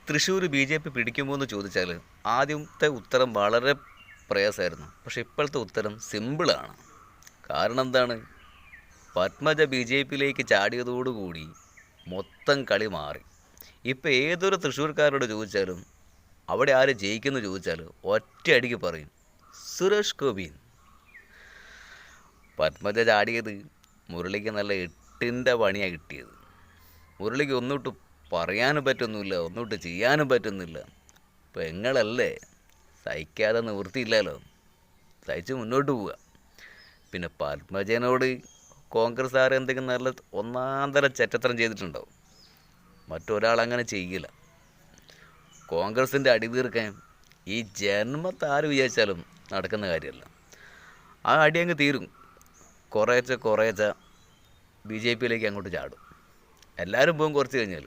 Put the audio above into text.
Thrissur BJP പിടിക്കുമോ എന്ന് ചോദിച്ചാൽ ആദ്യത്തെ ഉത്തരം വളരെ പ്രയാസമായിരുന്നു. പക്ഷേ ഇപ്പോഴത്തെ ഉത്തരം സിമ്പിളാണ്. കാരണം എന്താണ്? പത്മജ BJPയിലേക്ക് ചാടിയതോടുകൂടി മൊത്തം കളി മാറി. ഇപ്പോൾ ഏതൊരു തൃശ്ശൂർക്കാരോട് ചോദിച്ചാലും അവിടെ ആര് ജയിക്കുമെന്ന് ചോദിച്ചാൽ ഒറ്റയടിക്ക് പറയും സുരേഷ് ഗോപി. പത്മജ ചാടിയത് മുരളിക്ക് നല്ല 8ൻ്റെ പണിയാണ് കിട്ടിയത്. മുരളിക്ക് ഒന്നിട്ട് പറയാനും പറ്റുന്നില്ല, ഒന്നിട്ട് ചെയ്യാനും പറ്റുന്നില്ല. പെങ്ങളല്ലേ, സഹിക്കാതെ നിവൃത്തിയില്ലല്ലോ, സഹിച്ച് മുന്നോട്ട് പോവുക. പിന്നെ പത്മജനോട് കോൺഗ്രസ്സുകാർ എന്തെങ്കിലും നല്ല ഒന്നാന്തര ചെറ്റത്തരം ചെയ്തിട്ടുണ്ടാവും. മറ്റൊരാൾ അങ്ങനെ ചെയ്യില്ല. കോൺഗ്രസിൻ്റെ അടി തീർക്കാൻ ഈ ജന്മത്തെ ആര് വിചാരിച്ചാലും നടക്കുന്ന കാര്യമല്ല. ആ അടി അങ്ങ് തീരും. കുറേശ്ശെ BJPയിലേക്ക് അങ്ങോട്ട് ചാടും. എല്ലാവരും പോകും കുറച്ച് കഴിഞ്ഞാൽ.